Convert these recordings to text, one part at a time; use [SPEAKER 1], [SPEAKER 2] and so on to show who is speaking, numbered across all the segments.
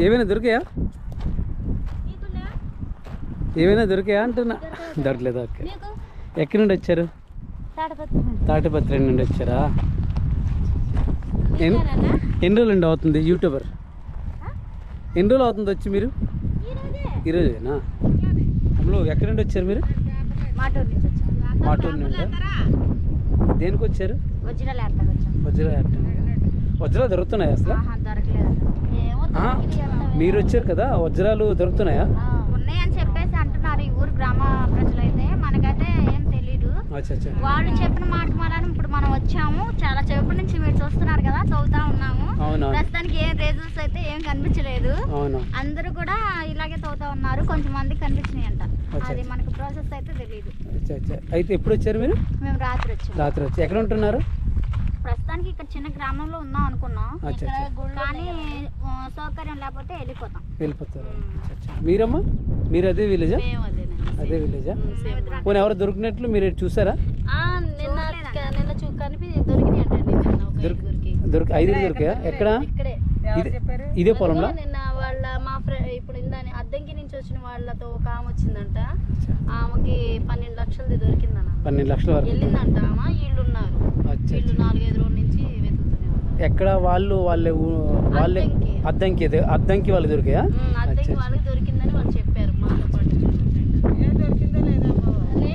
[SPEAKER 1] ఏమైనా దొరికాయా? ఏమైనా దొరికాయా అంటున్నా. దొరకలేదు. ఓకే. ఎక్కడి నుండి వచ్చారు? తాటిపత్రి నుండి వచ్చారా? ఎన్ని రోజులు అవుతుంది యూట్యూబర్? ఎన్ని రోజులు అవుతుంది వచ్చి మీరు? ఈరోజేనా? అమ్మలో ఎక్కడి నుండి వచ్చారు మీరు? మాటూరు నుండి. దేనికి వచ్చారు? వజ్రాలు దొరుకుతున్నాయా అసలు? మీరు వచ్చారు కదా, వజ్రాలు దొరుకుతున్నాయా?
[SPEAKER 2] ఉన్నాయని చెప్పేసి అంటున్నారు ఈ ఊరు గ్రామ ప్రజలు అయితే. మనకైతే ఏం తెలీదు. వాళ్ళు చెప్పిన మాట మాలని ఇప్పుడు మనం వచ్చాము. చాలా సేపటి నుంచి మీరు చూస్తున్నారు కదా, చదువుతా ఉన్నాము. ప్రస్తుతానికి ఏం రిజల్ట్స్ అయితే ఏం కనిపించలేదు. అందరూ కూడా ఇలాగే చదువుతా ఉన్నారు. కొంచెం మంది కనిపించినాయి అంట. అది మనకు ప్రాసెస్ అయితే తెలియదు.
[SPEAKER 1] అయితే ఎప్పుడు వచ్చారు మీరు?
[SPEAKER 2] మేము రాత్రి
[SPEAKER 1] వచ్చి ఎక్కడ ఉంటున్నారు?
[SPEAKER 2] ప్రస్తుతానికి ఇక్కడ చిన్న గ్రామంలో ఉన్నాం అనుకున్నాం, కానీ సౌకర్యం లేకపోతే వెళ్ళిపోతారు.
[SPEAKER 1] మీరమ్మా, మీరు అదే విలేజా? అదే విలేజా? పోనీ ఎవరు దొరికినట్లు మీరు చూసారా? ఐదు దొరికాయా? ఎక్కడ? ఇదే పొలంలో?
[SPEAKER 2] నిన్న వాళ్ళ మా ఫ్రెండ్ ఇప్పుడు అద్దంకి నుంచి వచ్చిన వాళ్ళతో ఒక ఆమె వచ్చిందంట. ఆమెకి 12 లక్షలది దొరికిందన్న.
[SPEAKER 1] 12 లక్షల వరకు
[SPEAKER 2] వెళ్ళిందంట. వీళ్ళు ఉన్నారు, వీళ్ళు 4-5 రోజుల నుంచి వెతుకుతున్నారు.
[SPEAKER 1] ఎక్కడ? వాళ్ళే అద్దంకి వాళ్ళు దొరికాయా?
[SPEAKER 2] అద్దంకి వాళ్ళకి దొరికిందని వాళ్ళు చెప్పారు మాతో పాటు.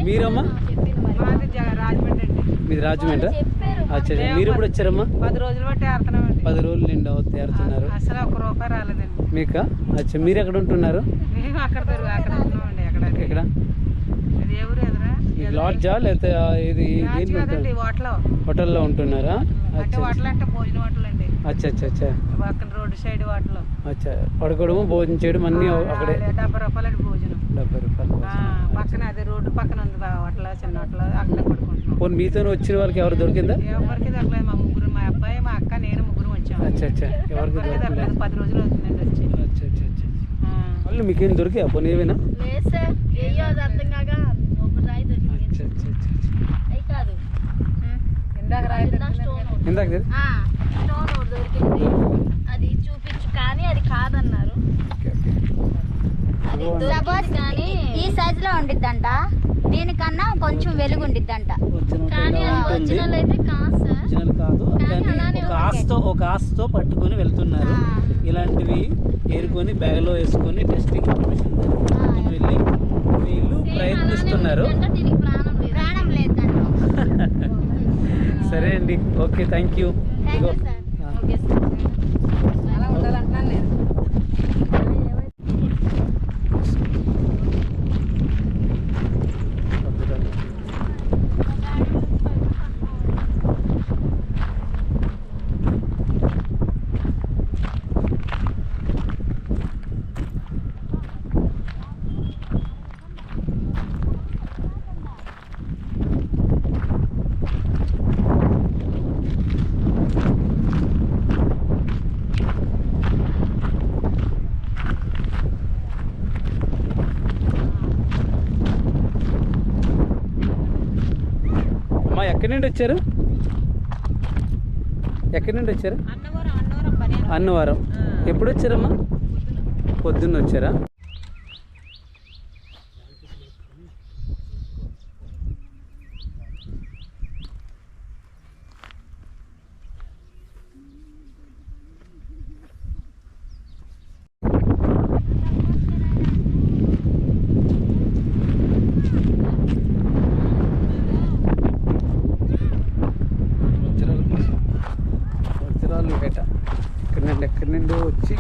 [SPEAKER 1] మీరమ్మా? మీది రాజమండ్రి. మీరు ఇప్పుడు వచ్చారమ్మా?
[SPEAKER 3] 10 రోజులు బట్టి ఏరుతున్నామండి.
[SPEAKER 1] 10 రోజులు నిండి ఏరుతున్నారు.
[SPEAKER 3] అసలు 1 రూపాయి రాలేదండి
[SPEAKER 1] మీకా? మీరు ఎక్కడ ఉంటున్నారు?
[SPEAKER 3] మేము అక్కడ ఉన్నామండి.
[SPEAKER 1] ఎక్కడ? లాడ్జా లేకపోతే ఇది హోటల్లో ఉంటున్నారా?
[SPEAKER 3] హోటల్ అంటే భోజనం హోటల్ అండి.
[SPEAKER 1] పక్కన
[SPEAKER 3] రోడ్డు సైడ్ హోటల్.
[SPEAKER 1] పడుకోవడము భోజనం చేయడం అన్ని అక్కడే.
[SPEAKER 3] 70 రూపాయలు భోజనం.
[SPEAKER 1] 70 రూపాయలు
[SPEAKER 3] పక్కన అదే రోడ్డు పక్కన ఉంది హోటల్, చిన్న హోటల్. అక్కడే పడుకుంటున్నాం.
[SPEAKER 1] పోనీ మీతో వచ్చిన వాళ్ళకి ఎవరు దొరికిందా?
[SPEAKER 3] ఎవరికి దొరకలేదు. మా ముగ్గురు, మా అబ్బాయి, మా అక్క, నేను ముగ్గురు వచ్చాము.
[SPEAKER 1] ఎవరికి దొరకలేదు.
[SPEAKER 3] 10 రోజులు అవుతుందండి వచ్చి.
[SPEAKER 1] వాళ్ళు మీకేం దొరికా? పోనీ ఏమైనా? ఇందాక
[SPEAKER 2] అది చూపించు కానీ అది కాదన్నారు. ఈ సైజ్ లో ఉండిద్దంట, దీనికన్నా కొంచెం వెలుగు ఉండిద్దంట. కానీ ఒరిజినల్ అయితే కాదు.
[SPEAKER 1] ఒక ఆస్తో పట్టుకొని వెళ్తున్నారు. ఇలాంటివి ఏరుకొని బ్యాగ్లో వేసుకొని టెస్టింగ్ ఇన్ఫర్మేషన్ వెళ్ళి వీళ్ళు ప్రయత్నిస్తున్నారు.
[SPEAKER 2] ప్రాణం లేదు.
[SPEAKER 1] సరే అండి, ఓకే, థ్యాంక్ యూ.
[SPEAKER 3] అలా ఉండాలంటున్నాను నేను.
[SPEAKER 1] ఎక్కడి నుండి వచ్చారు? అన్నవరం. ఎప్పుడు వచ్చారమ్మా? పొద్దున్న వచ్చారా? ఎక్కడి నుండి వచ్చి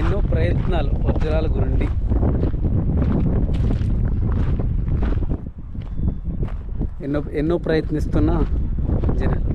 [SPEAKER 1] ఎన్నో ప్రయత్నాలు వజ్రాల గురించి ఎన్నో ప్రయత్నిస్తున్న జనాలు.